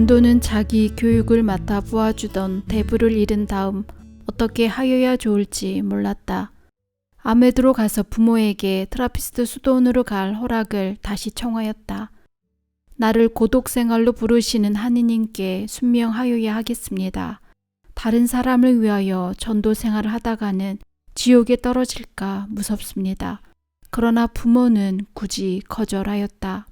분도는 자기 교육을 맡아 보아주던 대부를 잃은 다음 어떻게 하여야 좋을지 몰랐다. 아메드로 가서 부모에게 트라피스트 수도원으로 갈 허락을 다시 청하였다. 나를 고독 생활로 부르시는 하느님께 순명하여야 하겠습니다. 다른 사람을 위하여 전도 생활을 하다가는 지옥에 떨어질까 무섭습니다. 그러나 부모는 굳이 거절하였다.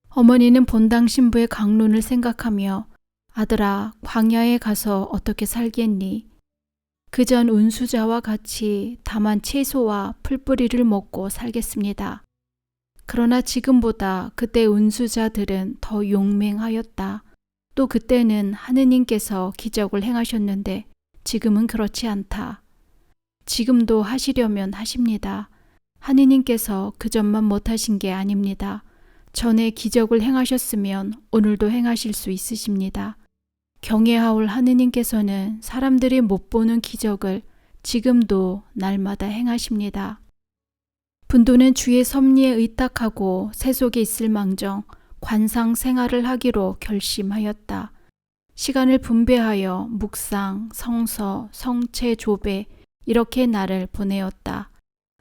어머니는 본당 신부의 강론을 생각하며 아들아, 광야에 가서 어떻게 살겠니? 그전 운수자와 같이 다만 채소와 풀뿌리를 먹고 살겠습니다. 그러나 지금보다 그때 운수자들은 더 용맹하였다. 또 그때는 하느님께서 기적을 행하셨는데 지금은 그렇지 않다. 지금도 하시려면 하십니다. 하느님께서 그전만 못하신 게 아닙니다. 전에 기적을 행하셨으면 오늘도 행하실 수 있으십니다. 경외하올 하느님께서는 사람들이 못 보는 기적을 지금도 날마다 행하십니다. 분도는 주의 섭리에 의탁하고 세속에 있을 망정 관상 생활을 하기로 결심하였다. 시간을 분배하여 묵상, 성서, 성체, 조배 이렇게 날을 보내었다.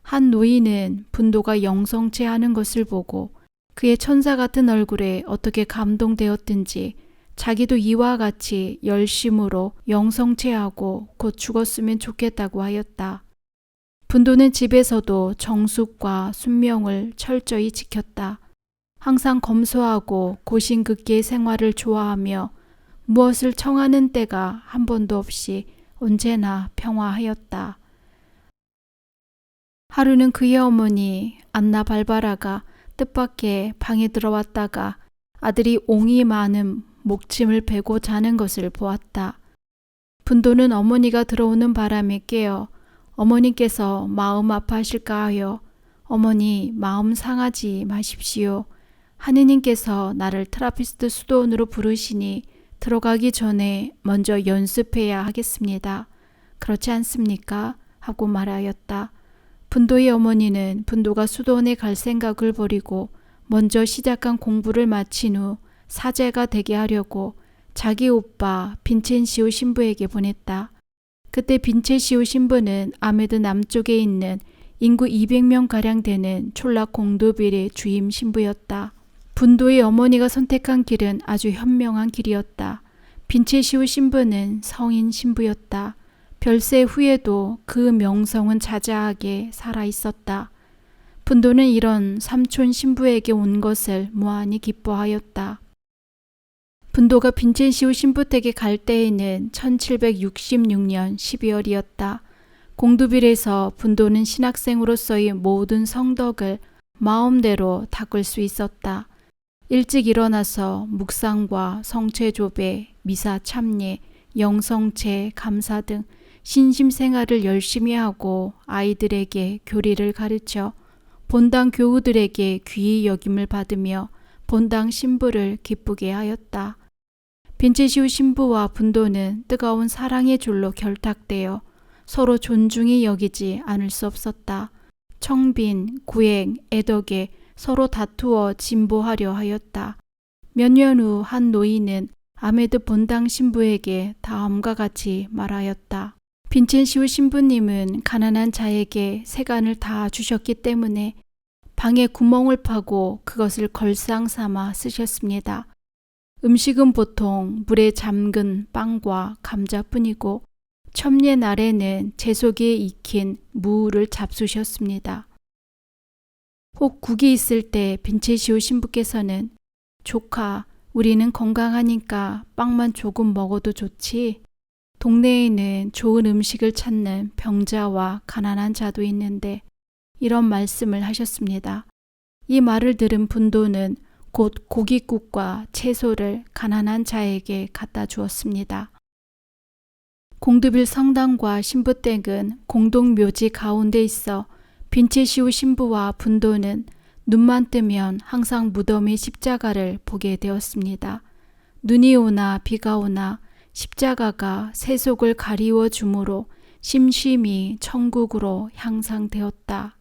한 노인은 분도가 영성체하는 것을 보고 그의 천사 같은 얼굴에 어떻게 감동되었든지 자기도 이와 같이 열심으로 영성체하고 곧 죽었으면 좋겠다고 하였다. 분도는 집에서도 정숙과 순명을 철저히 지켰다. 항상 검소하고 고신극기의 생활을 좋아하며 무엇을 청하는 때가 한 번도 없이 언제나 평화하였다. 하루는 그의 어머니 안나 발바라가 뜻밖의 방에 들어왔다가 아들이 옹이 많은 목침을 베고 자는 것을 보았다. 분도는 어머니가 들어오는 바람에 깨어 어머니께서 마음 아파하실까 하여 어머니 마음 상하지 마십시오. 하느님께서 나를 트라피스트 수도원으로 부르시니 들어가기 전에 먼저 연습해야 하겠습니다. 그렇지 않습니까? 하고 말하였다. 분도의 어머니는 분도가 수도원에 갈 생각을 버리고 먼저 시작한 공부를 마친 후 사제가 되게 하려고 자기 오빠 빈첸시오 신부에게 보냈다. 그때 빈첸시오 신부는 아메드 남쪽에 있는 인구 200명가량 되는 촐라 공도빌의 주임 신부였다. 분도의 어머니가 선택한 길은 아주 현명한 길이었다. 빈첸시오 신부는 성인 신부였다. 별세 후에도 그 명성은 자자하게 살아있었다. 분도는 이런 삼촌 신부에게 온 것을 무한히 기뻐하였다. 분도가 빈첸시오 신부 댁에 갈 때에는 1766년 12월이었다. 공두빌에서 분도는 신학생으로서의 모든 성덕을 마음대로 닦을 수 있었다. 일찍 일어나서 묵상과 성체조배, 미사 참례, 영성체, 감사 등 신심생활을 열심히 하고 아이들에게 교리를 가르쳐 본당 교우들에게 귀히 여김을 받으며 본당 신부를 기쁘게 하였다. 빈첸시오 신부와 분도는 뜨거운 사랑의 줄로 결탁되어 서로 존중히 여기지 않을 수 없었다. 청빈, 구행, 애덕에 서로 다투어 진보하려 하였다. 몇 년 후 한 노인은 아메드 본당 신부에게 다음과 같이 말하였다. 빈첸시오 신부님은 가난한 자에게 세간을 다 주셨기 때문에 방에 구멍을 파고 그것을 걸상 삼아 쓰셨습니다. 음식은 보통 물에 잠근 빵과 감자뿐이고 첨예 날에는 채소기에 익힌 무를 잡수셨습니다. 혹 국이 있을 때 빈첸시오 신부께서는 조카, 우리는 건강하니까 빵만 조금 먹어도 좋지. 동네에는 좋은 음식을 찾는 병자와 가난한 자도 있는데 이런 말씀을 하셨습니다. 이 말을 들은 분도는 곧 고깃국과 채소를 가난한 자에게 갖다 주었습니다. 공두빌 성당과 신부댁은 공동묘지 가운데 있어 빈첸시오 신부와 분도는 눈만 뜨면 항상 무덤의 십자가를 보게 되었습니다. 눈이 오나 비가 오나 십자가가 세속을 가리워 주므로 심심이 천국으로 향상되었다.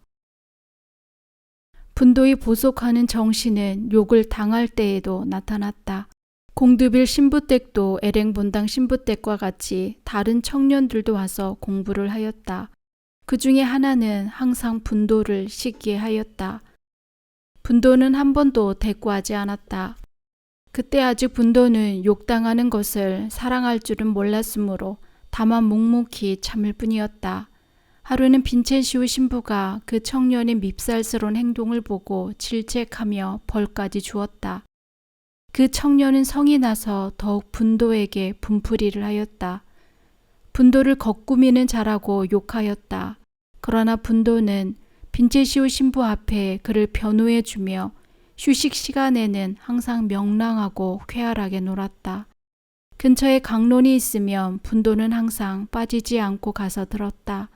분도의 보속하는 정신은 욕을 당할 때에도 나타났다. 공두빌 신부댁도 에랭본당 신부댁과 같이 다른 청년들도 와서 공부를 하였다. 그 중에 하나는 항상 분도를 시기에 하였다. 분도는 한 번도 대꾸하지 않았다. 그때 아직 분도는 욕당하는 것을 사랑할 줄은 몰랐으므로 다만 묵묵히 참을 뿐이었다. 하루는 빈첸시우 신부가 그 청년의 밉살스러운 행동을 보고 질책하며 벌까지 주었다. 그 청년은 성이 나서 더욱 분도에게 분풀이를 하였다. 분도를 겉꾸미는 자라고 욕하였다. 그러나 분도는 빈체시오 신부 앞에 그를 변호해주며 휴식 시간에는 항상 명랑하고 쾌활하게 놀았다. 근처에 강론이 있으면 분도는 항상 빠지지 않고 가서 들었다.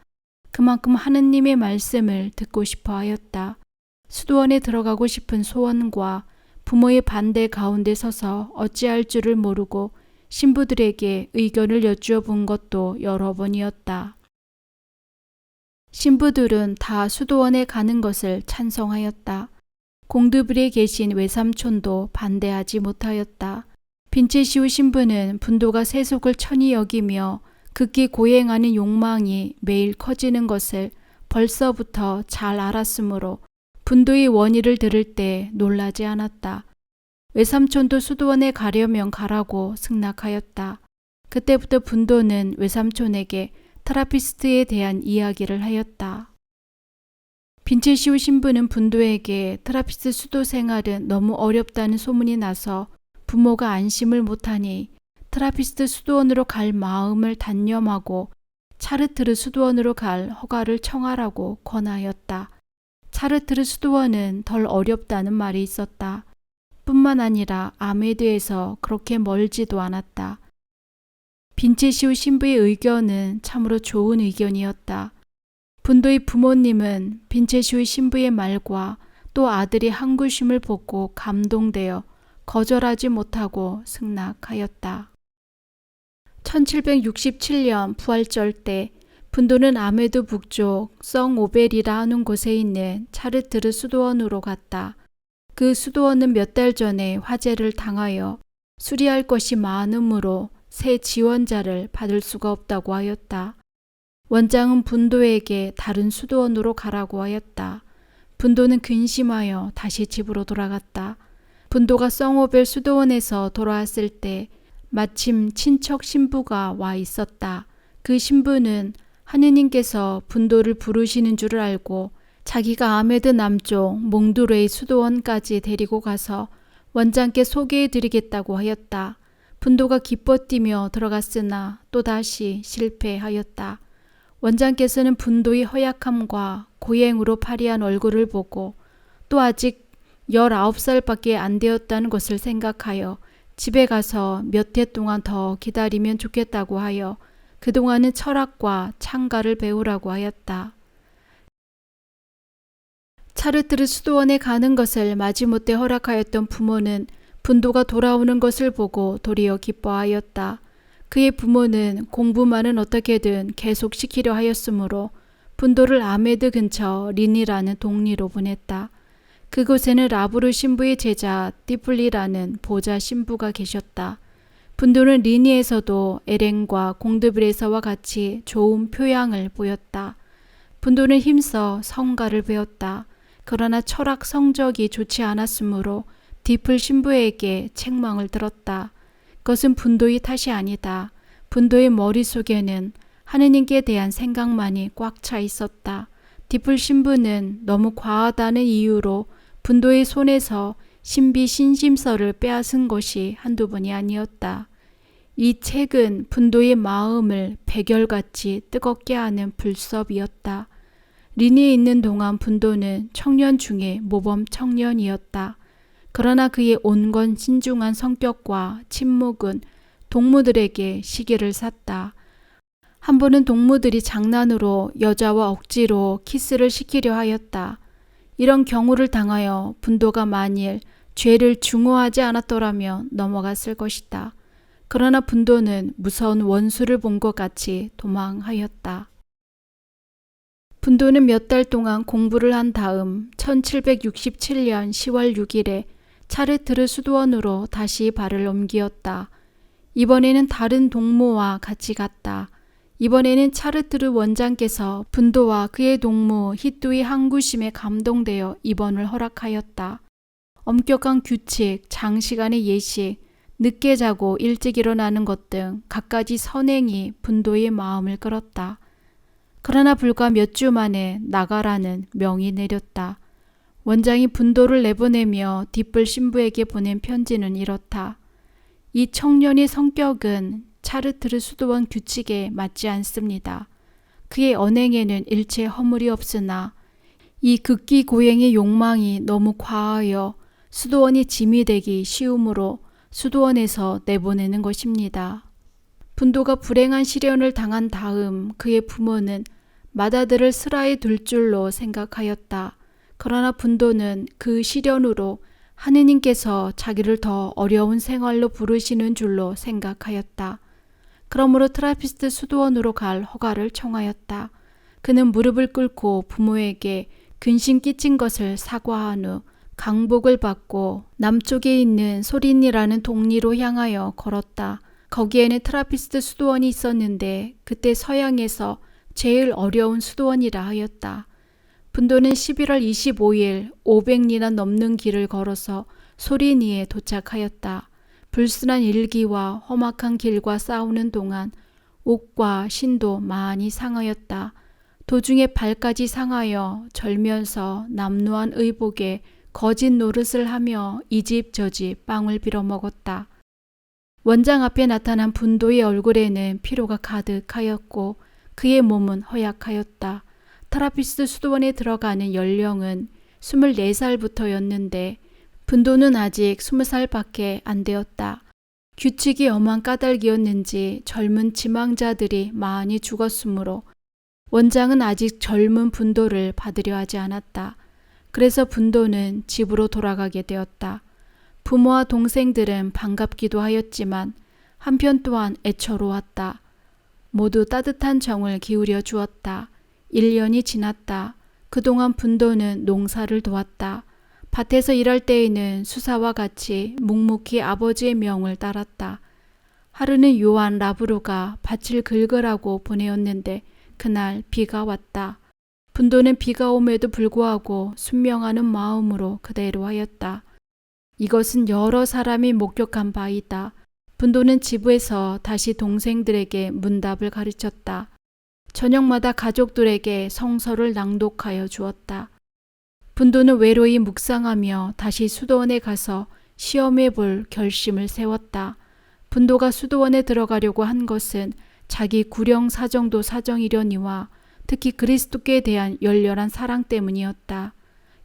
그만큼 하느님의 말씀을 듣고 싶어 하였다. 수도원에 들어가고 싶은 소원과 부모의 반대 가운데 서서 어찌할 줄을 모르고 신부들에게 의견을 여쭈어 본 것도 여러 번이었다. 신부들은 다 수도원에 가는 것을 찬성하였다. 공두빌에 계신 외삼촌도 반대하지 못하였다. 빈체시우 신부는 분도가 세속을 천히 여기며 극히 고행하는 욕망이 매일 커지는 것을 벌써부터 잘 알았으므로 분도의 원의를 들을 때 놀라지 않았다. 외삼촌도 수도원에 가려면 가라고 승낙하였다. 그때부터 분도는 외삼촌에게 트라피스트에 대한 이야기를 하였다. 빈체시우 신부는 분도에게 트라피스트 수도 생활은 너무 어렵다는 소문이 나서 부모가 안심을 못하니 트라피스트 수도원으로 갈 마음을 단념하고 차르트르 수도원으로 갈 허가를 청하라고 권하였다. 차르트르 수도원은 덜 어렵다는 말이 있었다. 뿐만 아니라 아메드에서 그렇게 멀지도 않았다. 빈체시우 신부의 의견은 참으로 좋은 의견이었다. 분도의 부모님은 빈체시우 신부의 말과 또 아들의 항구심을 보고 감동되어 거절하지 못하고 승낙하였다. 1767년 부활절 때 분도는 아메드 북쪽 성오벨이라 하는 곳에 있는 차르트르 수도원으로 갔다. 그 수도원은 몇 달 전에 화재를 당하여 수리할 것이 많으므로 새 지원자를 받을 수가 없다고 하였다. 원장은 분도에게 다른 수도원으로 가라고 하였다. 분도는 근심하여 다시 집으로 돌아갔다. 분도가 성오벨 수도원에서 돌아왔을 때 마침 친척 신부가 와 있었다. 그 신부는 하느님께서 분도를 부르시는 줄을 알고 자기가 아메드 남쪽 몽두레이 수도원까지 데리고 가서 원장께 소개해드리겠다고 하였다. 분도가 기뻐 뛰며 들어갔으나 또다시 실패하였다. 원장께서는 분도의 허약함과 고행으로 파리한 얼굴을 보고 또 아직 19살밖에 안 되었다는 것을 생각하여 집에 가서 몇 해 동안 더 기다리면 좋겠다고 하여 그동안은 철학과 창가를 배우라고 하였다. 차르트르 수도원에 가는 것을 마지못해 허락하였던 부모는 분도가 돌아오는 것을 보고 도리어 기뻐하였다. 그의 부모는 공부만은 어떻게든 계속시키려 하였으므로 분도를 아메드 근처 린이라는 동리로 보냈다. 그곳에는 라브르 신부의 제자 띠플리라는 보자 신부가 계셨다. 분도는 리니에서도 에렌과 공드빌에서와 같이 좋은 표양을 보였다. 분도는 힘써 성가를 배웠다. 그러나 철학 성적이 좋지 않았으므로 디플 신부에게 책망을 들었다. 그것은 분도의 탓이 아니다. 분도의 머릿속에는 하느님께 대한 생각만이 꽉 차 있었다. 디플 신부는 너무 과하다는 이유로 분도의 손에서 신비 신심서를 빼앗은 것이 한두 번이 아니었다. 이 책은 분도의 마음을 백열같이 뜨겁게 하는 불섭이었다. 린에 있는 동안 분도는 청년 중에 모범 청년이었다. 그러나 그의 온건 신중한 성격과 침묵은 동무들에게 시기를 샀다. 한 번은 동무들이 장난으로 여자와 억지로 키스를 시키려 하였다. 이런 경우를 당하여 분도가 만일 죄를 중호하지 않았더라면 넘어갔을 것이다. 그러나 분도는 무서운 원수를 본 것 같이 도망하였다. 분도는 몇 달 동안 공부를 한 다음 1767년 10월 6일에 차르트르 수도원으로 다시 발을 옮기었다. 이번에는 다른 동무와 같이 갔다. 이번에는 차르트르 원장께서 분도와 그의 동무 히뚜의 항구심에 감동되어 입원을 허락하였다. 엄격한 규칙, 장시간의 예식, 늦게 자고 일찍 일어나는 것 등 갖가지 선행이 분도의 마음을 끌었다. 그러나 불과 몇 주 만에 나가라는 명이 내렸다. 원장이 분도를 내보내며 뒷불 신부에게 보낸 편지는 이렇다. 이 청년의 성격은 차르트르 수도원 규칙에 맞지 않습니다. 그의 언행에는 일체 허물이 없으나 이 극기 고행의 욕망이 너무 과하여 수도원이 짐이 되기 쉬우므로 수도원에서 내보내는 것입니다. 분도가 불행한 시련을 당한 다음 그의 부모는 맏아들을 스라에 둘 줄로 생각하였다. 그러나 분도는 그 시련으로 하느님께서 자기를 더 어려운 생활로 부르시는 줄로 생각하였다. 그러므로 트라피스트 수도원으로 갈 허가를 청하였다. 그는 무릎을 꿇고 부모에게 근심 끼친 것을 사과한 후 강복을 받고 남쪽에 있는 소린이라는 동리로 향하여 걸었다. 거기에는 트라피스트 수도원이 있었는데 그때 서양에서 제일 어려운 수도원이라 하였다. 분도는 11월 25일 500리나 넘는 길을 걸어서 소리니에 도착하였다. 불순한 일기와 험악한 길과 싸우는 동안 옷과 신도 많이 상하였다. 도중에 발까지 상하여 절면서 남루한 의복에 거짓 노릇을 하며 이 집 저 집 빵을 빌어먹었다. 원장 앞에 나타난 분도의 얼굴에는 피로가 가득하였고 그의 몸은 허약하였다. 트라피스트 수도원에 들어가는 연령은 24살부터였는데 분도는 아직 20살밖에 안 되었다. 규칙이 엄한 까닭이었는지 젊은 지망자들이 많이 죽었으므로 원장은 아직 젊은 분도를 받으려 하지 않았다. 그래서 분도는 집으로 돌아가게 되었다. 부모와 동생들은 반갑기도 하였지만 한편 또한 애처로웠다. 모두 따뜻한 정을 기울여 주었다. 1년이 지났다. 그동안 분도는 농사를 도왔다. 밭에서 일할 때에는 수사와 같이 묵묵히 아버지의 명을 따랐다. 하루는 요한 라브루가 밭을 긁으라고 보내었는데 그날 비가 왔다. 분도는 비가 옴에도 불구하고 순명하는 마음으로 그대로 하였다. 이것은 여러 사람이 목격한 바이다. 분도는 집에서 다시 동생들에게 문답을 가르쳤다. 저녁마다 가족들에게 성서를 낭독하여 주었다. 분도는 외로이 묵상하며 다시 수도원에 가서 시험해 볼 결심을 세웠다. 분도가 수도원에 들어가려고 한 것은 자기 구령 사정도 사정이려니와 특히 그리스도께 대한 열렬한 사랑 때문이었다.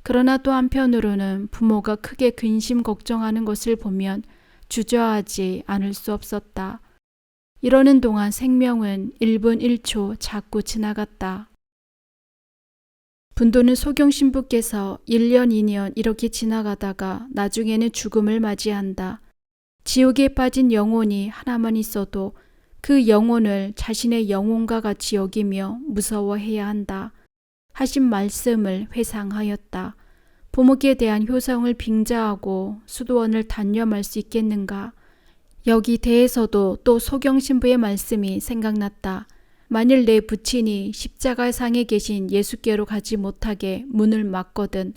그러나 또 한편으로는 부모가 크게 근심 걱정하는 것을 보면 주저하지 않을 수 없었다. 이러는 동안 생명은 1분 1초 자꾸 지나갔다. 분도는 소경 신부께서 1년 2년 이렇게 지나가다가 나중에는 죽음을 맞이한다. 지옥에 빠진 영혼이 하나만 있어도 그 영혼을 자신의 영혼과 같이 여기며 무서워해야 한다. 하신 말씀을 회상하였다. 부모께 대한 효성을 빙자하고 수도원을 단념할 수 있겠는가? 여기 대해서도 또 소경 신부의 말씀이 생각났다. 만일 내 부친이 십자가상에 계신 예수께로 가지 못하게 문을 막거든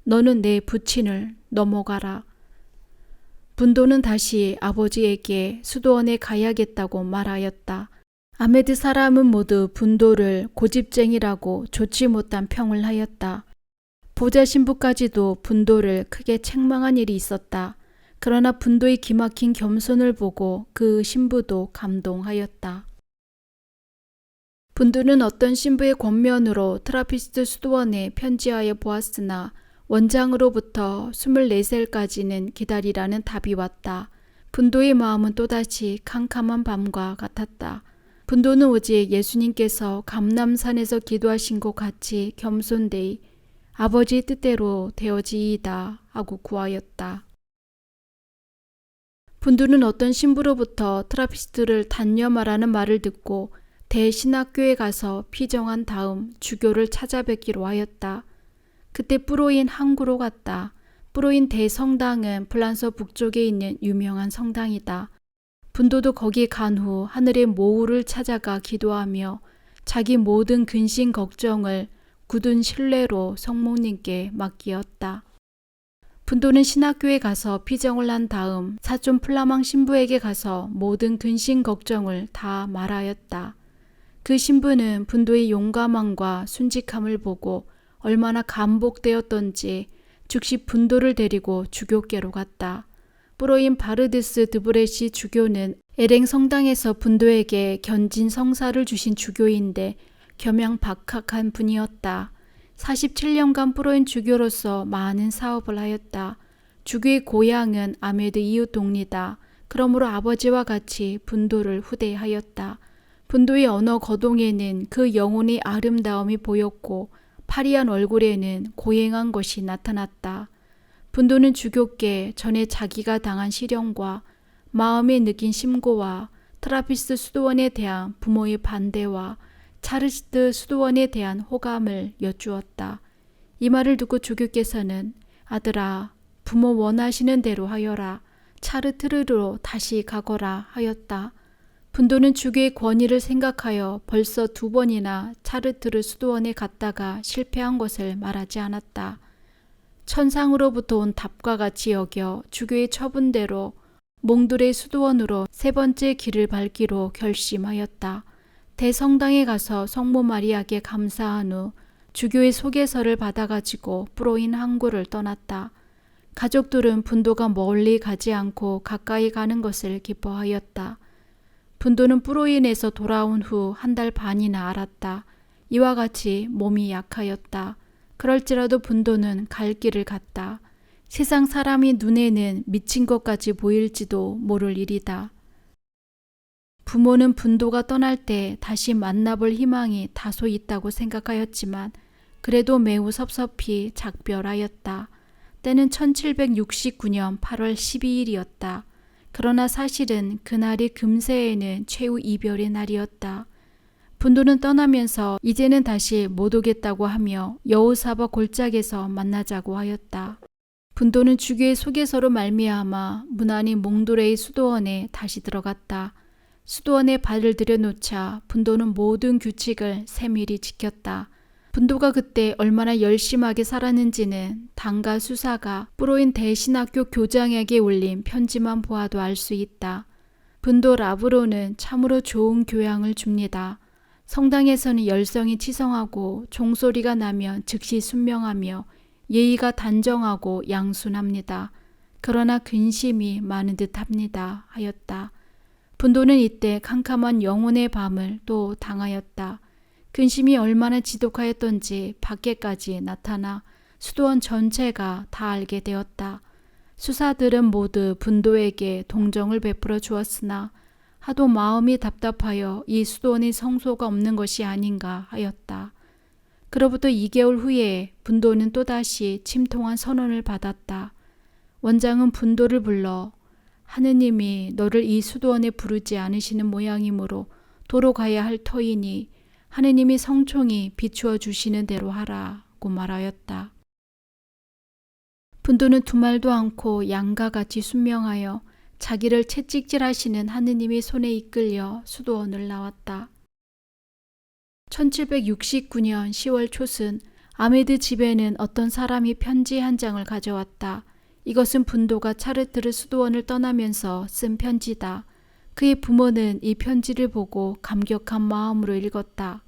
너는 내 부친을 넘어가라. 분도는 다시 아버지에게 수도원에 가야겠다고 말하였다. 아메드 사람은 모두 분도를 고집쟁이라고 좋지 못한 평을 하였다. 보좌 신부까지도 분도를 크게 책망한 일이 있었다. 그러나 분도의 기막힌 겸손을 보고 그 신부도 감동하였다. 분도는 어떤 신부의 권면으로 트라피스트 수도원에 편지하여 보았으나 원장으로부터 24살까지는 기다리라는 답이 왔다. 분도의 마음은 또다시 캄캄한 밤과 같았다. 분도는 오직 예수님께서 감람산에서 기도하신 것 같이 겸손되이 아버지의 뜻대로 되어지이다 하고 구하였다. 분도는 어떤 신부로부터 트라피스트를 단념하라는 말을 듣고 대신학교에 가서 피정한 다음 주교를 찾아뵙기로 하였다. 그때 뿌로인 항구로 갔다. 뿌로인 대성당은 프랑스 북쪽에 있는 유명한 성당이다. 분도도 거기 간 후 하늘의 모우를 찾아가 기도하며 자기 모든 근심 걱정을 굳은 신뢰로 성모님께 맡기었다. 분도는 신학교에 가서 피정을 한 다음 사촌 플라망 신부에게 가서 모든 근심 걱정을 다 말하였다. 그 신부는 분도의 용감함과 순직함을 보고 얼마나 감복되었던지 즉시 분도를 데리고 주교께로 갔다. 뿌로인 바르드스 드브레시 주교는 에랭 성당에서 분도에게 견진 성사를 주신 주교인데 겸양박학한 분이었다. 47년간 뿌로인 주교로서 많은 사업을 하였다. 주교의 고향은 아메드 이웃동리다. 그러므로 아버지와 같이 분도를 후대하였다. 분도의 언어 거동에는 그 영혼의 아름다움이 보였고 파리한 얼굴에는 고행한 것이 나타났다. 분도는 주교께 전에 자기가 당한 시련과 마음에 느낀 심고와 트라피스트 수도원에 대한 부모의 반대와 차르스트 수도원에 대한 호감을 여쭈었다. 이 말을 듣고 주교께서는 아들아, 부모 원하시는 대로 하여라. 차르트르로 다시 가거라 하였다. 분도는 주교의 권위를 생각하여 벌써 2번이나 차르트르 수도원에 갔다가 실패한 것을 말하지 않았다. 천상으로부터 온 답과 같이 여겨 주교의 처분대로 몽두레 수도원으로 3번째 길을 밟기로 결심하였다. 대성당에 가서 성모 마리아에게 감사한 후 주교의 소개서를 받아가지고 뿌로인 항구를 떠났다. 가족들은 분도가 멀리 가지 않고 가까이 가는 것을 기뻐하였다. 분도는 뿌로인에서 돌아온 후 1달 반이나 앓았다. 이와 같이 몸이 약하였다. 그럴지라도 분도는 갈 길을 갔다. 세상 사람이 눈에는 미친 것까지 보일지도 모를 일이다. 부모는 분도가 떠날 때 다시 만나볼 희망이 다소 있다고 생각하였지만 그래도 매우 섭섭히 작별하였다. 때는 1769년 8월 12일이었다. 그러나 사실은 그날이 금세에는 최후 이별의 날이었다. 분도는 떠나면서 이제는 다시 못 오겠다고 하며 여우사바 골짜기에서 만나자고 하였다. 분도는 주교의 소개서로 말미암아 무난히 몽두레이 수도원에 다시 들어갔다. 수도원에 발을 들여놓자 분도는 모든 규칙을 세밀히 지켰다. 분도가 그때 얼마나 열심하게 살았는지는 당가 수사가 뿌로인 대신학교 교장에게 올린 편지만 보아도 알 수 있다. 분도 라브로는 참으로 좋은 교양을 줍니다. 성당에서는 열성이 치성하고 종소리가 나면 즉시 순명하며 예의가 단정하고 양순합니다. 그러나 근심이 많은 듯합니다. 하였다. 분도는 이때 캄캄한 영혼의 밤을 또 당하였다. 근심이 얼마나 지독하였던지 밖에까지 나타나 수도원 전체가 다 알게 되었다. 수사들은 모두 분도에게 동정을 베풀어 주었으나 하도 마음이 답답하여 이 수도원의 성소가 없는 것이 아닌가 하였다. 그로부터 2개월 후에 분도는 또다시 침통한 선언을 받았다. 원장은 분도를 불러 하느님이 너를 이 수도원에 부르지 않으시는 모양이므로 도로 가야 할 터이니 하느님이 성총히 비추어 주시는 대로 하라고 말하였다. 분도는 두말도 않고 양과 같이 순명하여 자기를 채찍질하시는 하느님의 손에 이끌려 수도원을 나왔다. 1769년 10월 초순 아메드 집에는 어떤 사람이 편지 한 장을 가져왔다. 이것은 분도가 차르트르 수도원을 떠나면서 쓴 편지다. 그의 부모는 이 편지를 보고 감격한 마음으로 읽었다.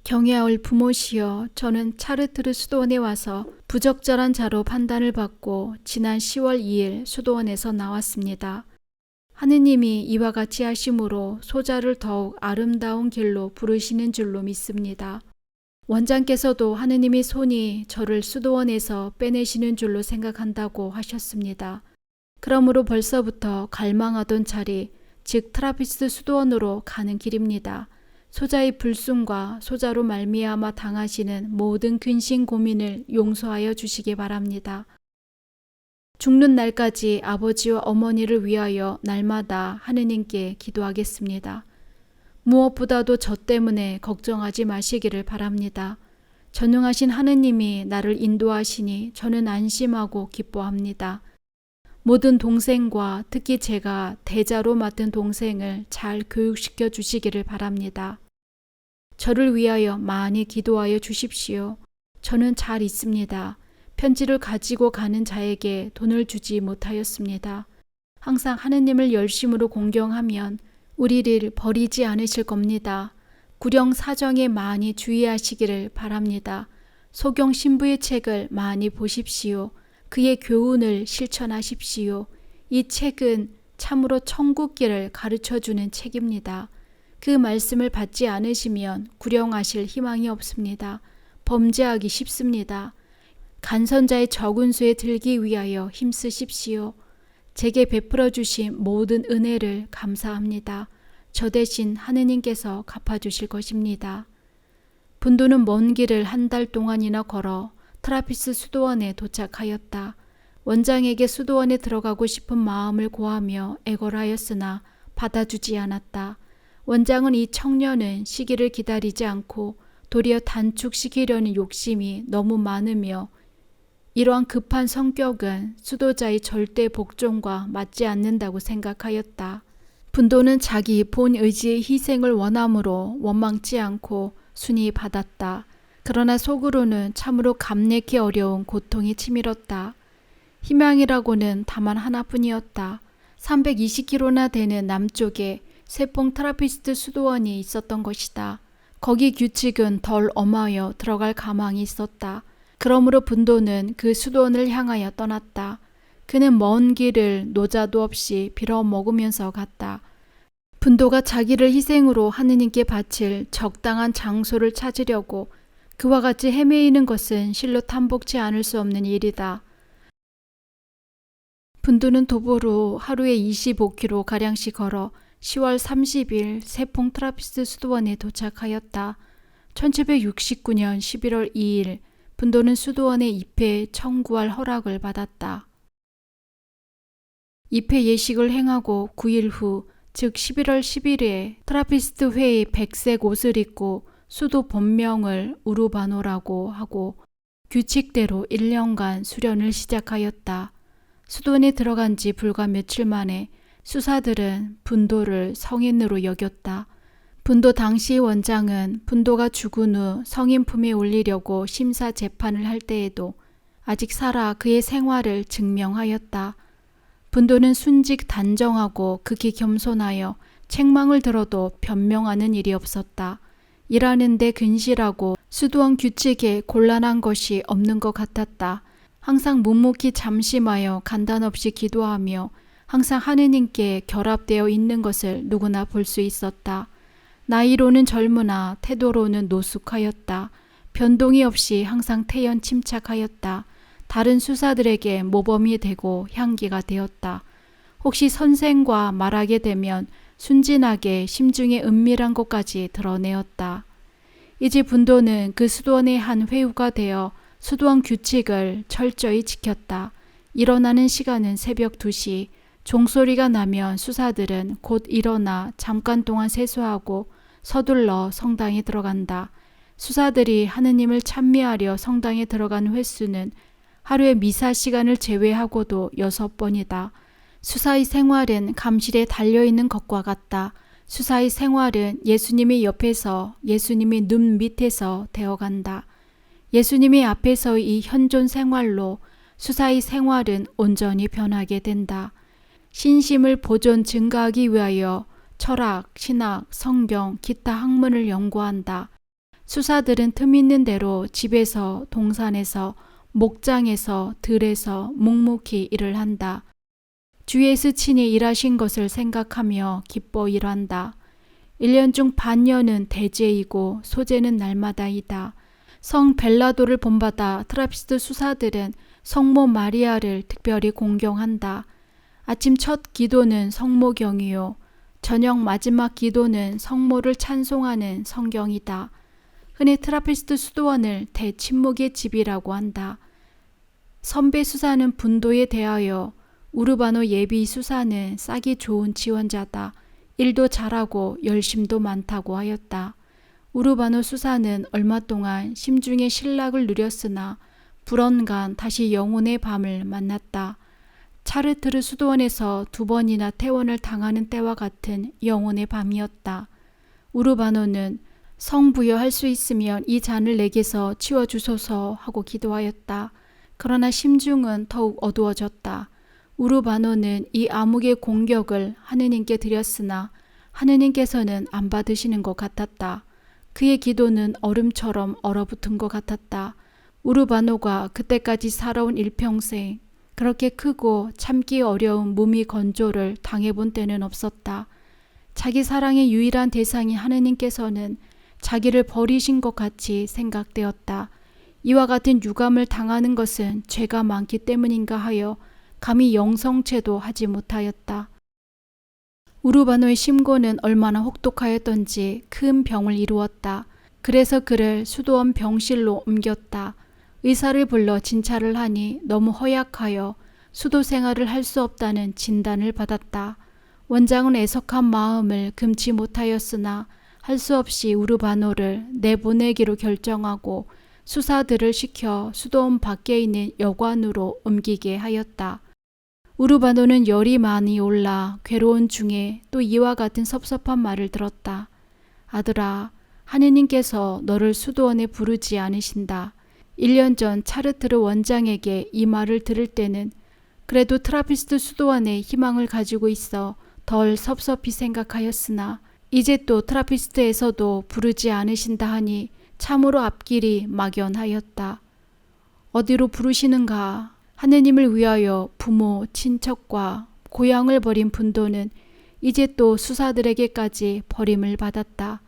경애할 부모시여, 저는 차르트르 수도원에 와서 부적절한 자로 판단을 받고 지난 10월 2일 수도원에서 나왔습니다. 하느님이 이와 같이 하심으로 소자를 더욱 아름다운 길로 부르시는 줄로 믿습니다. 원장께서도 하느님의 손이 저를 수도원에서 빼내시는 줄로 생각한다고 하셨습니다. 그러므로 벌써부터 갈망하던 자리, 즉 트라피스트 수도원으로 가는 길입니다. 소자의 불순과 소자로 말미암아 당하시는 모든 근심 고민을 용서하여 주시기 바랍니다. 죽는 날까지 아버지와 어머니를 위하여 날마다 하느님께 기도하겠습니다. 무엇보다도 저 때문에 걱정하지 마시기를 바랍니다. 전능하신 하느님이 나를 인도하시니 저는 안심하고 기뻐합니다. 모든 동생과 특히 제가 대자로 맡은 동생을 잘 교육시켜 주시기를 바랍니다. 저를 위하여 많이 기도하여 주십시오. 저는 잘 있습니다. 편지를 가지고 가는 자에게 돈을 주지 못하였습니다. 항상 하느님을 열심으로 공경하면 우리를 버리지 않으실 겁니다. 구령 사정에 많이 주의하시기를 바랍니다. 소경 신부의 책을 많이 보십시오. 그의 교훈을 실천하십시오. 이 책은 참으로 천국길을 가르쳐주는 책입니다. 그 말씀을 받지 않으시면 구령하실 희망이 없습니다. 범죄하기 쉽습니다. 간선자의 적은 수에 들기 위하여 힘쓰십시오. 제게 베풀어 주신 모든 은혜를 감사합니다. 저 대신 하느님께서 갚아주실 것입니다. 분도는 먼 길을 한 달 동안이나 걸어 트라피스 수도원에 도착하였다. 원장에게 수도원에 들어가고 싶은 마음을 고하며 애걸하였으나 받아주지 않았다. 원장은 이 청년은 시기를 기다리지 않고 도리어 단축시키려는 욕심이 너무 많으며 이러한 급한 성격은 수도자의 절대 복종과 맞지 않는다고 생각하였다. 분도는 자기 본 의지의 희생을 원함으로 원망치 않고 순히 받았다. 그러나 속으로는 참으로 감내기 어려운 고통이 치밀었다. 희망이라고는 다만 하나뿐이었다. 320km나 되는 남쪽에 세퐁 트라피스트 수도원이 있었던 것이다. 거기 규칙은 덜 엄하여 들어갈 가망이 있었다. 그러므로 분도는 그 수도원을 향하여 떠났다. 그는 먼 길을 노자도 없이 빌어먹으면서 갔다. 분도가 자기를 희생으로 하느님께 바칠 적당한 장소를 찾으려고 그와 같이 헤매이는 것은 실로 탐복치 않을 수 없는 일이다. 분도는 도보로 하루에 25km가량씩 걸어 10월 30일 세퐁 트라피스트 수도원에 도착하였다. 1769년 11월 2일 분도는 수도원에 입회 청구할 허락을 받았다. 입회 예식을 행하고 9일 후, 즉 11월 10일에 트라피스트 회의 백색 옷을 입고 수도 본명을 우르바노라고 하고 규칙대로 1년간 수련을 시작하였다. 수도원에 들어간 지 불과 며칠 만에 수사들은 분도를 성인으로 여겼다. 분도 당시 원장은 분도가 죽은 후 성인 품에 올리려고 심사 재판을 할 때에도 아직 살아 그의 생활을 증명하였다. 분도는 순직 단정하고 극히 겸손하여 책망을 들어도 변명하는 일이 없었다. 일하는 데 근실하고 수도원 규칙에 곤란한 것이 없는 것 같았다. 항상 묵묵히 잠심하여 간단없이 기도하며 항상 하느님께 결합되어 있는 것을 누구나 볼 수 있었다. 나이로는 젊으나 태도로는 노숙하였다. 변동이 없이 항상 태연 침착하였다. 다른 수사들에게 모범이 되고 향기가 되었다. 혹시 선생과 말하게 되면 순진하게 심중에 은밀한 것까지 드러내었다. 이제 분도는 그 수도원의 한 회우가 되어 수도원 규칙을 철저히 지켰다. 일어나는 시간은 새벽 2시, 종소리가 나면 수사들은 곧 일어나 잠깐 동안 세수하고 서둘러 성당에 들어간다. 수사들이 하느님을 찬미하려 성당에 들어간 횟수는 하루에 미사 시간을 제외하고도 6번이다. 수사의 생활은 감실에 달려있는 것과 같다. 수사의 생활은 예수님의 옆에서 예수님의 눈 밑에서 되어간다. 예수님의 앞에서의 이 현존 생활로 수사의 생활은 온전히 변하게 된다. 신심을 보존 증가하기 위하여 철학, 신학, 성경, 기타 학문을 연구한다. 수사들은 틈 있는 대로 집에서, 동산에서, 목장에서, 들에서 묵묵히 일을 한다. 주 예수 친히 일하신 것을 생각하며 기뻐 일한다. 1년 중 반년은 대제이고 소제는 날마다이다. 성 벨라도를 본받아 트라피스트 수사들은 성모 마리아를 특별히 공경한다. 아침 첫 기도는 성모경이요. 저녁 마지막 기도는 성모를 찬송하는 성경이다. 흔히 트라피스트 수도원을 대침묵의 집이라고 한다. 선배 수사는 분도에 대하여 우르바노 예비 수사는 싹이 좋은 지원자다. 일도 잘하고 열심도 많다고 하였다. 우르바노 수사는 얼마 동안 심중의 신락을 누렸으나 불언간 다시 영혼의 밤을 만났다. 차르트르 수도원에서 2번이나 퇴원을 당하는 때와 같은 영혼의 밤이었다. 우르바노는 성부여할 수 있으면 이 잔을 내게서 치워주소서 하고 기도하였다. 그러나 심중은 더욱 어두워졌다. 우르바노는 이 암흑의 공격을 하느님께 드렸으나 하느님께서는 안 받으시는 것 같았다. 그의 기도는 얼음처럼 얼어붙은 것 같았다. 우르바노가 그때까지 살아온 일평생 그렇게 크고 참기 어려운 무미 건조를 당해본 때는 없었다. 자기 사랑의 유일한 대상이 하느님께서는 자기를 버리신 것 같이 생각되었다. 이와 같은 유감을 당하는 것은 죄가 많기 때문인가 하여 감히 영성체도 하지 못하였다. 우르바노의 심고는 얼마나 혹독하였던지 큰 병을 이루었다. 그래서 그를 수도원 병실로 옮겼다. 의사를 불러 진찰을 하니 너무 허약하여 수도 생활을 할 수 없다는 진단을 받았다. 원장은 애석한 마음을 금치 못하였으나 할 수 없이 우르바노를 내보내기로 결정하고 수사들을 시켜 수도원 밖에 있는 여관으로 옮기게 하였다. 우르바노는 열이 많이 올라 괴로운 중에 또 이와 같은 섭섭한 말을 들었다. 아들아, 하느님께서 너를 수도원에 부르지 않으신다. 1년 전 차르트르 원장에게 이 말을 들을 때는 그래도 트라피스트 수도원에 희망을 가지고 있어 덜 섭섭히 생각하였으나 이제 또 트라피스트에서도 부르지 않으신다 하니 참으로 앞길이 막연하였다. 어디로 부르시는가? 하느님을 위하여 부모, 친척과 고향을 버린 분도는 이제 또 수사들에게까지 버림을 받았다.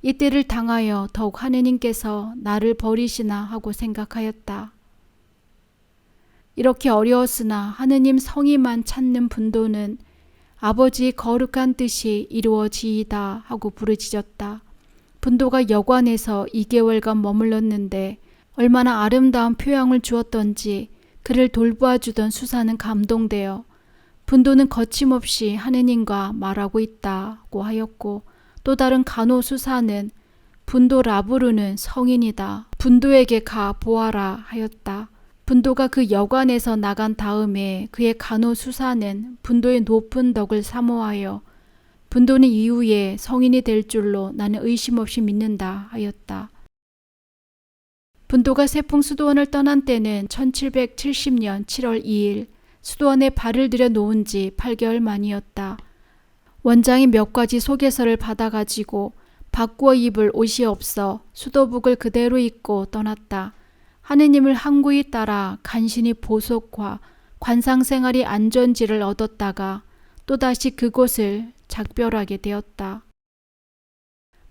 이때를 당하여 더욱 하느님께서 나를 버리시나 하고 생각하였다. 이렇게 어려웠으나 하느님 성의만 찾는 분도는 아버지의 거룩한 뜻이 이루어지이다 하고 부르짖었다. 분도가 여관에서 2개월간 머물렀는데 얼마나 아름다운 표양을 주었던지 그를 돌보아주던 수사는 감동되어 분도는 거침없이 하느님과 말하고 있다고 하였고 또 다른 간호수사는 분도 라브루는 성인이다. 분도에게 가 보아라 하였다. 분도가 그 여관에서 나간 다음에 그의 간호수사는 분도의 높은 덕을 사모하여 분도는 이후에 성인이 될 줄로 나는 의심 없이 믿는다 하였다. 분도가 세풍수도원을 떠난 때는 1770년 7월 2일 수도원에 발을 들여 놓은 지 8개월 만이었다. 원장이 몇 가지 소개서를 받아가지고 바꾸어 입을 옷이 없어 수도복을 그대로 입고 떠났다. 하느님을 항구히 따라 간신히 보석과 관상생활이 안전지를 얻었다가 또다시 그곳을 작별하게 되었다.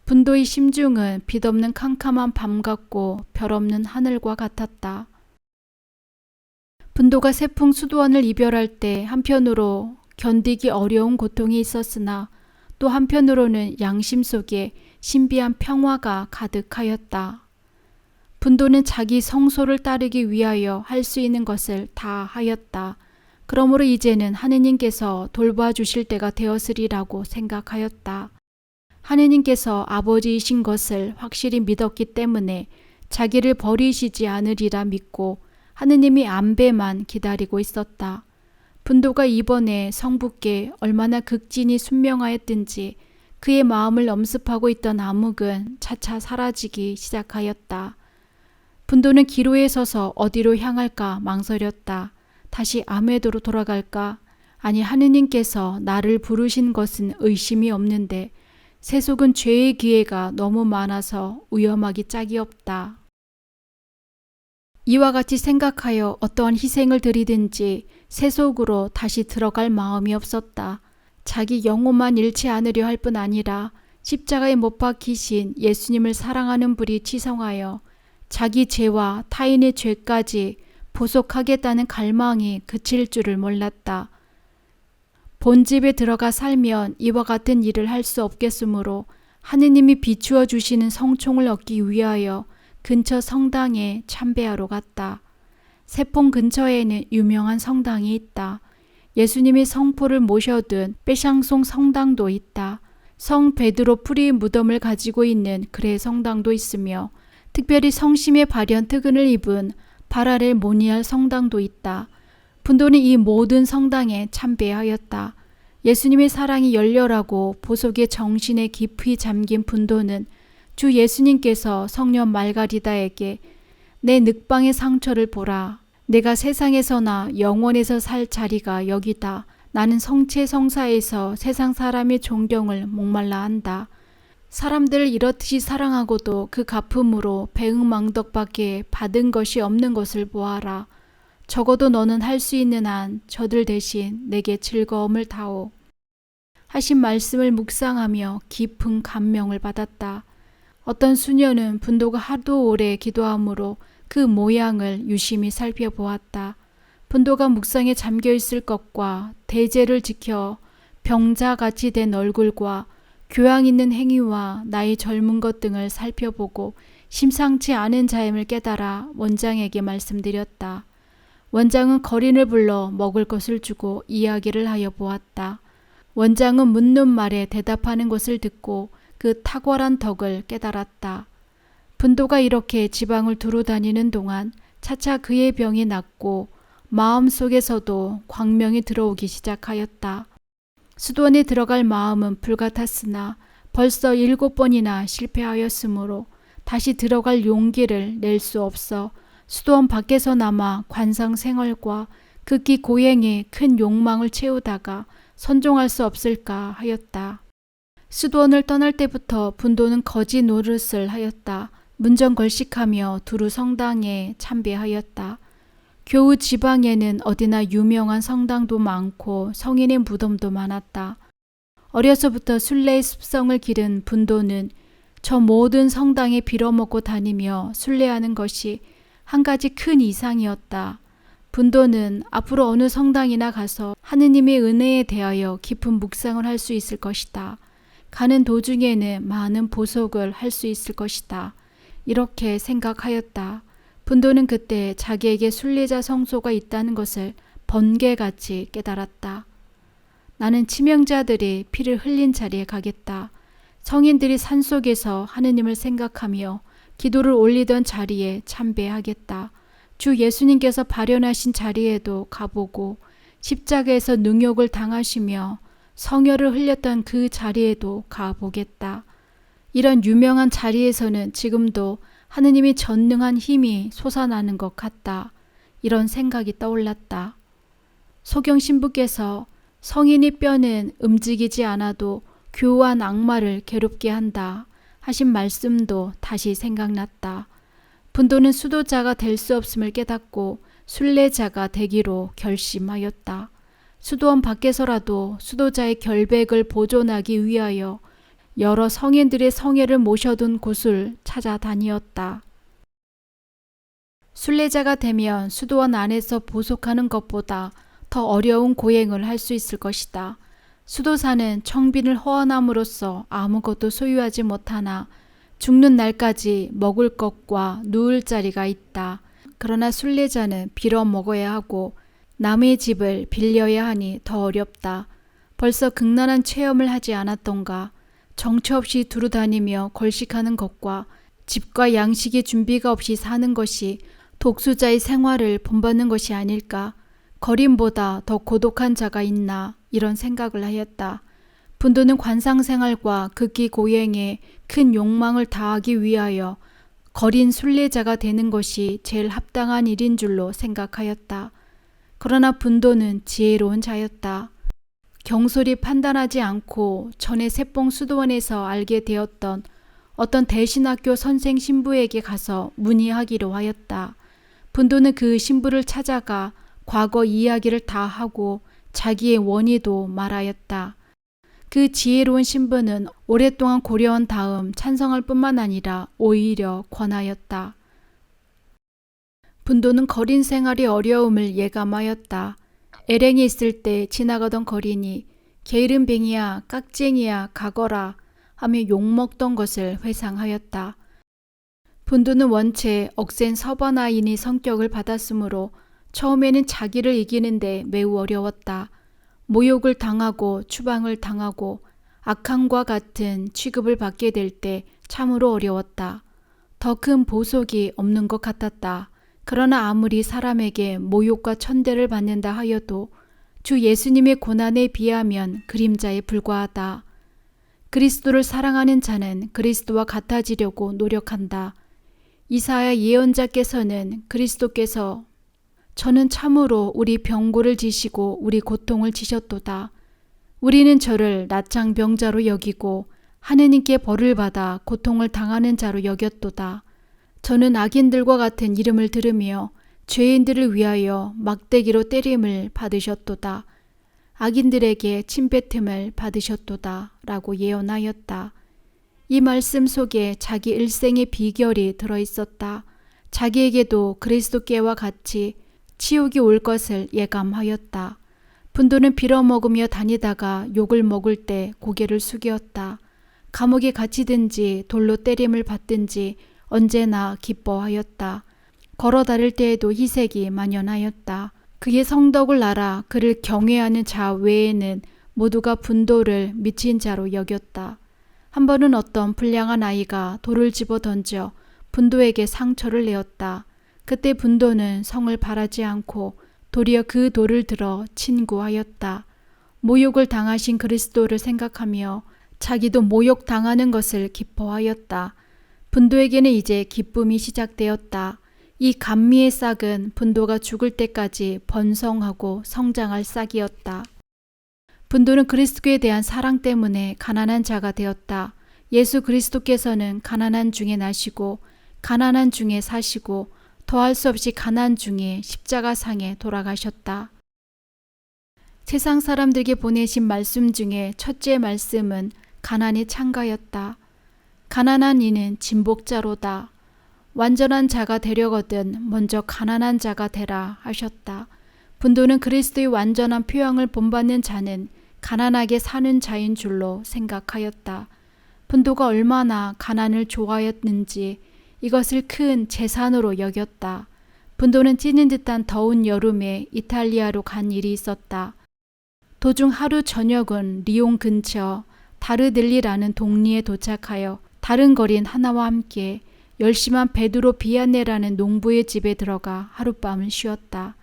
분도의 심중은 빛없는 캄캄한 밤 같고 별없는 하늘과 같았다. 분도가 세풍 수도원을 이별할 때 한편으로 견디기 어려운 고통이 있었으나 또 한편으로는 양심 속에 신비한 평화가 가득하였다. 분도는 자기 성소를 따르기 위하여 할 수 있는 것을 다 하였다. 그러므로 이제는 하느님께서 돌봐주실 때가 되었으리라고 생각하였다. 하느님께서 아버지이신 것을 확실히 믿었기 때문에 자기를 버리시지 않으리라 믿고 하느님이 안배만 기다리고 있었다. 분도가 이번에 성부께 얼마나 극진히 순명하였든지 그의 마음을 엄습하고 있던 암흑은 차차 사라지기 시작하였다. 분도는 기로에 서서 어디로 향할까 망설였다. 다시 아메도로 돌아갈까? 아니 하느님께서 나를 부르신 것은 의심이 없는데 세속은 죄의 기회가 너무 많아서 위험하기 짝이 없다. 이와 같이 생각하여 어떠한 희생을 드리든지 세속으로 다시 들어갈 마음이 없었다. 자기 영혼만 잃지 않으려 할 뿐 아니라 십자가에 못 박히신 예수님을 사랑하는 불이 치성하여 자기 죄와 타인의 죄까지 보속하겠다는 갈망이 그칠 줄을 몰랐다. 본집에 들어가 살면 이와 같은 일을 할 수 없겠으므로 하느님이 비추어 주시는 성총을 얻기 위하여 근처 성당에 참배하러 갔다. 세퐁 근처에는 유명한 성당이 있다. 예수님의 성포를 모셔둔 빼샹송 성당도 있다. 성 베드로 뿌리 무덤을 가지고 있는 그레 성당도 있으며 특별히 성심의 발현 특은을 입은 바라렐 모니알 성당도 있다. 분도는 이 모든 성당에 참배하였다. 예수님의 사랑이 열렬하고 보속의 정신에 깊이 잠긴 분도는 주 예수님께서 성녀 말가리다에게 내 늑방의 상처를 보라. 내가 세상에서나 영원에서 살 자리가 여기다. 나는 성체 성사에서 세상 사람의 존경을 목말라 한다. 사람들을 이렇듯이 사랑하고도 그 갚음으로 배은망덕밖에 받은 것이 없는 것을 보아라. 적어도 너는 할 수 있는 한 저들 대신 내게 즐거움을 다오. 하신 말씀을 묵상하며 깊은 감명을 받았다. 어떤 수녀는 분도가 하도 오래 기도함으로 그 모양을 유심히 살펴보았다. 분도가 묵상에 잠겨 있을 것과 대제를 지켜 병자같이 된 얼굴과 교양 있는 행위와 나이 젊은 것 등을 살펴보고 심상치 않은 자임을 깨달아 원장에게 말씀드렸다. 원장은 거린을 불러 먹을 것을 주고 이야기를 하여 보았다. 원장은 묻는 말에 대답하는 것을 듣고 그 탁월한 덕을 깨달았다. 분도가 이렇게 지방을 두루 다니는 동안 차차 그의 병이 낫고 마음속에서도 광명이 들어오기 시작하였다. 수도원에 들어갈 마음은 불같았으나 벌써 7번이나 실패하였으므로 다시 들어갈 용기를 낼 수 없어 수도원 밖에서 남아 관상 생활과 극기 고행에 큰 욕망을 채우다가 선종할 수 없을까 하였다. 수도원을 떠날 때부터 분도는 거지 노릇을 하였다. 문전걸식하며 두루 성당에 참배하였다. 교우 지방에는 어디나 유명한 성당도 많고 성인의 무덤도 많았다. 어려서부터 순례의 습성을 기른 분도는 저 모든 성당에 빌어먹고 다니며 순례하는 것이 한 가지 큰 이상이었다. 분도는 앞으로 어느 성당이나 가서 하느님의 은혜에 대하여 깊은 묵상을 할 수 있을 것이다. 가는 도중에는 많은 보속을 할 수 있을 것이다. 이렇게 생각하였다. 분도는 그때 자기에게 순례자 성소가 있다는 것을 번개같이 깨달았다. 나는 치명자들이 피를 흘린 자리에 가겠다. 성인들이 산속에서 하느님을 생각하며 기도를 올리던 자리에 참배하겠다. 주 예수님께서 발현하신 자리에도 가보고 십자가에서 능욕을 당하시며 성혈을 흘렸던 그 자리에도 가보겠다. 이런 유명한 자리에서는 지금도 하느님이 전능한 힘이 솟아나는 것 같다. 이런 생각이 떠올랐다. 소경 신부께서 성인의 뼈는 움직이지 않아도 교활한 악마를 괴롭게 한다 하신 말씀도 다시 생각났다. 분도는 수도자가 될 수 없음을 깨닫고 순례자가 되기로 결심하였다. 수도원 밖에서라도 수도자의 결백을 보존하기 위하여 여러 성인들의 성회를 모셔둔 곳을 찾아다니었다. 순례자가 되면 수도원 안에서 보속하는 것보다 더 어려운 고행을 할 수 있을 것이다. 수도사는 청빈을 허언함으로써 아무것도 소유하지 못하나 죽는 날까지 먹을 것과 누울 자리가 있다. 그러나 순례자는 빌어 먹어야 하고 남의 집을 빌려야 하니 더 어렵다. 벌써 극난한 체험을 하지 않았던가. 정처 없이 두루 다니며 걸식하는 것과 집과 양식의 준비가 없이 사는 것이 독수자의 생활을 본받는 것이 아닐까. 거린보다 더 고독한 자가 있나 이런 생각을 하였다. 분도는 관상생활과 극기 고행에 큰 욕망을 다하기 위하여 거린 순례자가 되는 것이 제일 합당한 일인 줄로 생각하였다. 그러나 분도는 지혜로운 자였다. 경솔히 판단하지 않고 전에 새봉 수도원에서 알게 되었던 어떤 대신학교 선생 신부에게 가서 문의하기로 하였다. 분도는 그 신부를 찾아가 과거 이야기를 다 하고 자기의 원의도 말하였다. 그 지혜로운 신부는 오랫동안 고려한 다음 찬성할 뿐만 아니라 오히려 권하였다. 분도는 거린 생활의 어려움을 예감하였다. 애랭이 있을 때 지나가던 거린이 게으름뱅이야 깍쟁이야 가거라 하며 욕먹던 것을 회상하였다. 분도는 원체 억센 서번아인의 성격을 받았으므로 처음에는 자기를 이기는데 매우 어려웠다. 모욕을 당하고 추방을 당하고 악한과 같은 취급을 받게 될 때 참으로 어려웠다. 더 큰 보석이 없는 것 같았다. 그러나 아무리 사람에게 모욕과 천대를 받는다 하여도 주 예수님의 고난에 비하면 그림자에 불과하다. 그리스도를 사랑하는 자는 그리스도와 같아지려고 노력한다. 이사야 예언자께서는 그리스도께서 저는 참으로 우리 병고를 지시고 우리 고통을 지셨도다. 우리는 저를 낯장병자로 여기고 하느님께 벌을 받아 고통을 당하는 자로 여겼도다. 저는 악인들과 같은 이름을 들으며 죄인들을 위하여 막대기로 때림을 받으셨도다. 악인들에게 침뱉음을 받으셨도다. 라고 예언하였다. 이 말씀 속에 자기 일생의 비결이 들어있었다. 자기에게도 그리스도께와 같이 치욕이 올 것을 예감하였다. 분도는 빌어먹으며 다니다가 욕을 먹을 때 고개를 숙였다. 감옥에 갇히든지 돌로 때림을 받든지 언제나 기뻐하였다. 걸어 다닐 때에도 희색이 만연하였다. 그의 성덕을 알아 그를 경외하는 자 외에는 모두가 분도를 미친 자로 여겼다. 한 번은 어떤 불량한 아이가 돌을 집어 던져 분도에게 상처를 내었다. 그때 분도는 성을 바라지 않고 도리어 그 돌을 들어 친구하였다. 모욕을 당하신 그리스도를 생각하며 자기도 모욕당하는 것을 기뻐하였다. 분도에게는 이제 기쁨이 시작되었다. 이 감미의 싹은 분도가 죽을 때까지 번성하고 성장할 싹이었다. 분도는 그리스도에 대한 사랑 때문에 가난한 자가 되었다. 예수 그리스도께서는 가난한 중에 나시고 가난한 중에 사시고 더할 수 없이 가난 중에 십자가상에 돌아가셨다. 세상 사람들에게 보내신 말씀 중에 첫째 말씀은 가난의 창가였다. 가난한 이는 진복자로다. 완전한 자가 되려거든 먼저 가난한 자가 되라 하셨다. 분도는 그리스도의 완전한 표형을 본받는 자는 가난하게 사는 자인 줄로 생각하였다. 분도가 얼마나 가난을 좋아했는지 이것을 큰 재산으로 여겼다. 분도는 찌는 듯한 더운 여름에 이탈리아로 간 일이 있었다. 도중 하루 저녁은 리옹 근처 다르델리라는 동리에 도착하여 다른 거린 하나와 함께 열심한 베드로 비아네라는 농부의 집에 들어가 하룻밤을 쉬었다.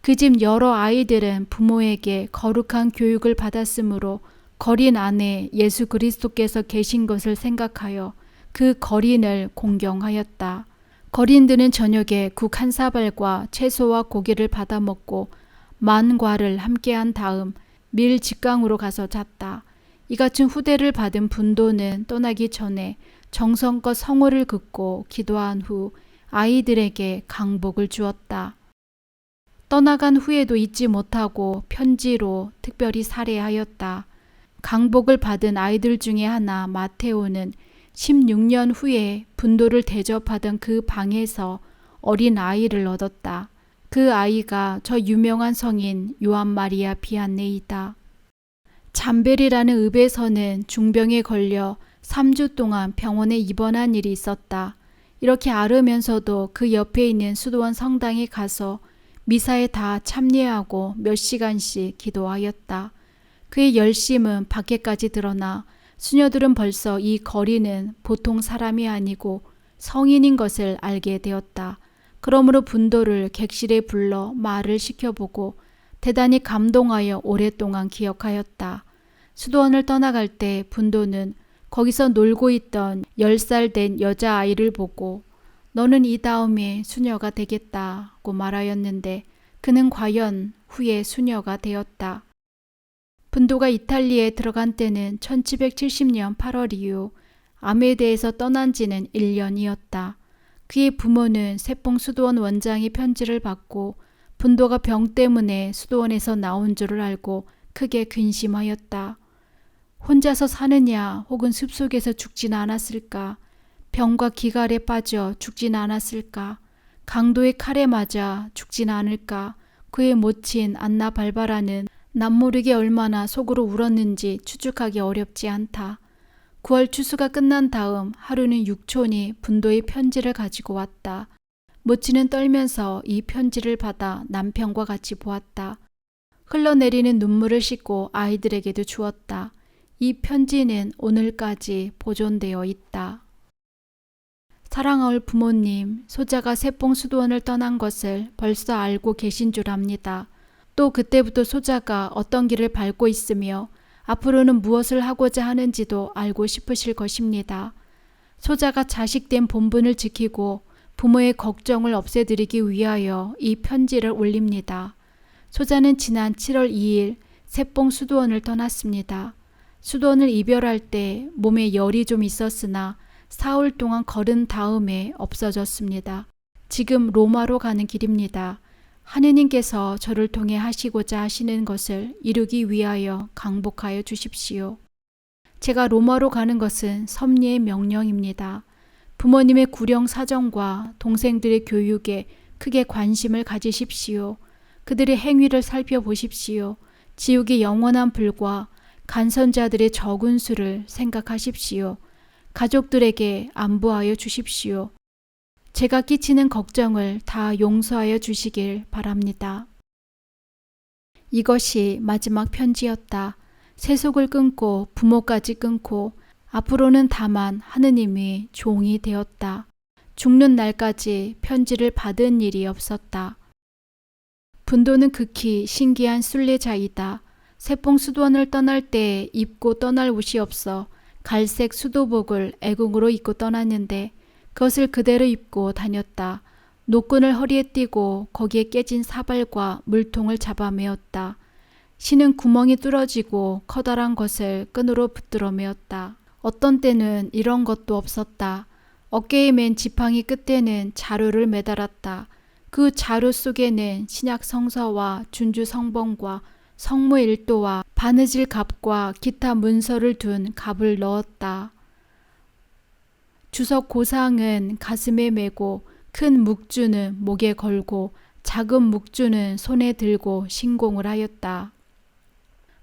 그 집 여러 아이들은 부모에게 거룩한 교육을 받았으므로 거린 안에 예수 그리스도께서 계신 것을 생각하여 그 거린을 공경하였다. 거린들은 저녁에 국 한 사발과 채소와 고기를 받아 먹고 만과를 함께한 다음 밀 직강으로 가서 잤다. 이 같은 후대를 받은 분도는 떠나기 전에 정성껏 성호를 긋고 기도한 후 아이들에게 강복을 주었다. 떠나간 후에도 잊지 못하고 편지로 특별히 살해하였다. 강복을 받은 아이들 중에 하나 마테오는 16년 후에 분도를 대접하던 그 방에서 어린 아이를 얻었다. 그 아이가 저 유명한 성인 요한 마리아 비안네이다. 잠벨이라는 읍에서는 중병에 걸려 3주 동안 병원에 입원한 일이 있었다. 이렇게 앓으면서도 그 옆에 있는 수도원 성당에 가서 미사에 다 참여하고 몇 시간씩 기도하였다. 그의 열심은 밖에까지 드러나 수녀들은 벌써 이 거리는 보통 사람이 아니고 성인인 것을 알게 되었다. 그러므로 분도를 객실에 불러 말을 시켜보고 대단히 감동하여 오랫동안 기억하였다. 수도원을 떠나갈 때 분도는 거기서 놀고 있던 10살 된 여자아이를 보고 너는 이 다음에 수녀가 되겠다고 말하였는데 그는 과연 후에 수녀가 되었다. 분도가 이탈리아에 들어간 때는 1770년 8월 이후 아메데에서 떠난 지는 1년이었다. 그의 부모는 세봉 수도원 원장의 편지를 받고 분도가 병 때문에 수도원에서 나온 줄을 알고 크게 근심하였다. 혼자서 사느냐 혹은 숲속에서 죽진 않았을까? 병과 기갈에 빠져 죽진 않았을까? 강도의 칼에 맞아 죽진 않을까? 그의 모친 안나 발바라는 남모르게 얼마나 속으로 울었는지 추측하기 어렵지 않다. 9월 추수가 끝난 다음 하루는 육촌이 분도의 편지를 가지고 왔다. 모친은 떨면서 이 편지를 받아 남편과 같이 보았다. 흘러내리는 눈물을 씻고 아이들에게도 주었다. 이 편지는 오늘까지 보존되어 있다. 사랑하올 부모님, 소자가 세봉수도원을 떠난 것을 벌써 알고 계신 줄 압니다. 또 그때부터 소자가 어떤 길을 밟고 있으며 앞으로는 무엇을 하고자 하는지도 알고 싶으실 것입니다. 소자가 자식된 본분을 지키고 부모의 걱정을 없애드리기 위하여 이 편지를 올립니다. 소자는 지난 7월 2일 세봉수도원을 떠났습니다. 수도원을 이별할 때 몸에 열이 좀 있었으나 사흘 동안 걸은 다음에 없어졌습니다. 지금 로마로 가는 길입니다. 하느님께서 저를 통해 하시고자 하시는 것을 이루기 위하여 강복하여 주십시오. 제가 로마로 가는 것은 섭리의 명령입니다. 부모님의 구령 사정과 동생들의 교육에 크게 관심을 가지십시오. 그들의 행위를 살펴보십시오. 지옥의 영원한 불과 간선자들의 적은 수를 생각하십시오. 가족들에게 안부하여 주십시오. 제가 끼치는 걱정을 다 용서하여 주시길 바랍니다. 이것이 마지막 편지였다. 세속을 끊고 부모까지 끊고 앞으로는 다만 하느님의 종이 되었다. 죽는 날까지 편지를 받은 일이 없었다. 분도는 극히 신기한 순례자이다. 세봉수도원을 떠날 때 입고 떠날 옷이 없어 갈색 수도복을 애궁으로 입고 떠났는데 그것을 그대로 입고 다녔다. 노끈을 허리에 띠고 거기에 깨진 사발과 물통을 잡아 메었다. 신은 구멍이 뚫어지고 커다란 것을 끈으로 붙들어 메었다. 어떤 때는 이런 것도 없었다. 어깨에 맨 지팡이 끝에는 자루를 매달았다. 그 자루 속에는 신약 성서와 준주 성봉과 성모 일도와 바느질 갑과 기타 문서를 둔 갑을 넣었다. 주석 고상은 가슴에 메고 큰 묵주는 목에 걸고 작은 묵주는 손에 들고 신공을 하였다.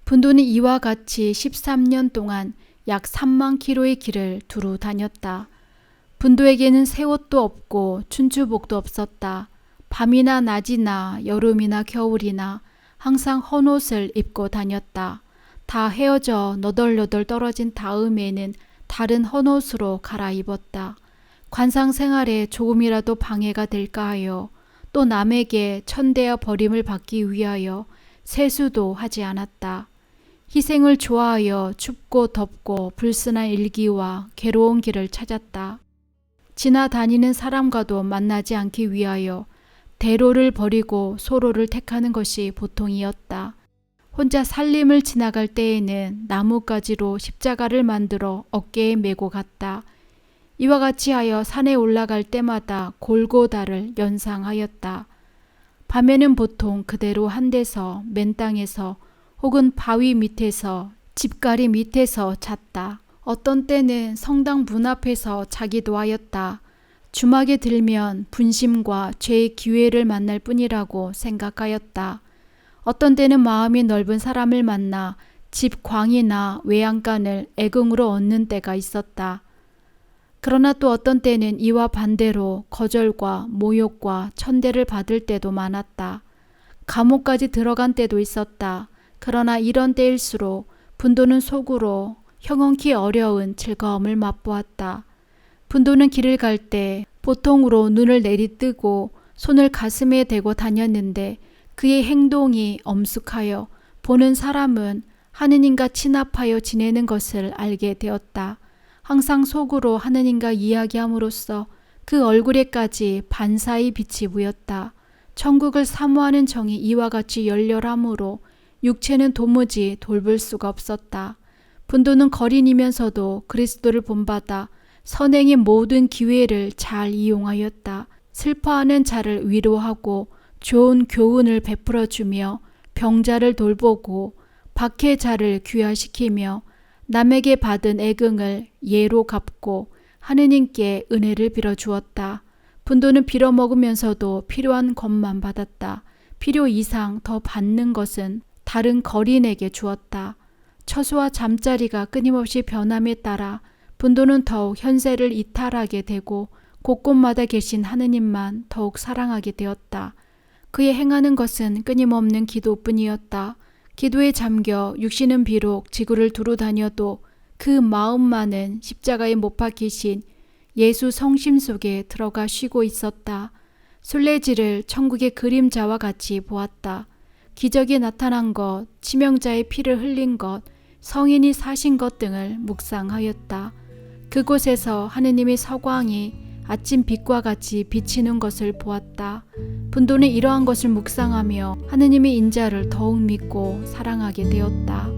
분도는 이와 같이 13년 동안 약 3만 킬로의 길을 두루 다녔다. 분도에게는 새 옷도 없고 춘추복도 없었다. 밤이나 낮이나 여름이나 겨울이나 항상 헌옷을 입고 다녔다. 다 헤어져 너덜너덜 떨어진 다음에는 다른 헌옷으로 갈아입었다. 관상 생활에 조금이라도 방해가 될까 하여 또 남에게 천대어 버림을 받기 위하여 세수도 하지 않았다. 희생을 좋아하여 춥고 덥고 불순한 일기와 괴로운 길을 찾았다. 지나다니는 사람과도 만나지 않기 위하여 대로를 버리고 소로를 택하는 것이 보통이었다. 혼자 산림을 지나갈 때에는 나뭇가지로 십자가를 만들어 어깨에 메고 갔다. 이와 같이 하여 산에 올라갈 때마다 골고다를 연상하였다. 밤에는 보통 그대로 한 데서 맨 땅에서 혹은 바위 밑에서 집가리 밑에서 잤다. 어떤 때는 성당 문 앞에서 자기도 하였다. 주막에 들면 분심과 죄의 기회를 만날 뿐이라고 생각하였다. 어떤 때는 마음이 넓은 사람을 만나 집 광이나 외양간을 애궁으로 얻는 때가 있었다. 그러나 또 어떤 때는 이와 반대로 거절과 모욕과 천대를 받을 때도 많았다. 감옥까지 들어간 때도 있었다. 그러나 이런 때일수록 분도는 속으로 형언키 어려운 즐거움을 맛보았다. 분도는 길을 갈 때 보통으로 눈을 내리뜨고 손을 가슴에 대고 다녔는데 그의 행동이 엄숙하여 보는 사람은 하느님과 친합하여 지내는 것을 알게 되었다. 항상 속으로 하느님과 이야기함으로써 그 얼굴에까지 반사의 빛이 보였다. 천국을 사모하는 정이 이와 같이 열렬하므로 육체는 도무지 돌볼 수가 없었다. 분도는 거린이면서도 그리스도를 본받아 선행의 모든 기회를 잘 이용하였다. 슬퍼하는 자를 위로하고 좋은 교훈을 베풀어주며 병자를 돌보고 박해자를 귀화시키며 남에게 받은 애긍을 예로 갚고 하느님께 은혜를 빌어주었다. 분도는 빌어먹으면서도 필요한 것만 받았다. 필요 이상 더 받는 것은 다른 거린에게 주었다. 처소와 잠자리가 끊임없이 변함에 따라 분도는 더욱 현세를 이탈하게 되고 곳곳마다 계신 하느님만 더욱 사랑하게 되었다. 그의 행하는 것은 끊임없는 기도뿐이었다. 기도에 잠겨 육신은 비록 지구를 두루 다녀도 그 마음만은 십자가에 못 박히신 예수 성심 속에 들어가 쉬고 있었다. 순례지를 천국의 그림자와 같이 보았다. 기적이 나타난 것, 치명자의 피를 흘린 것, 성인이 사신 것 등을 묵상하였다. 그곳에서 하느님의 서광이 아침 빛과 같이 비치는 것을 보았다. 분도는 이러한 것을 묵상하며 하느님의 인자를 더욱 믿고 사랑하게 되었다.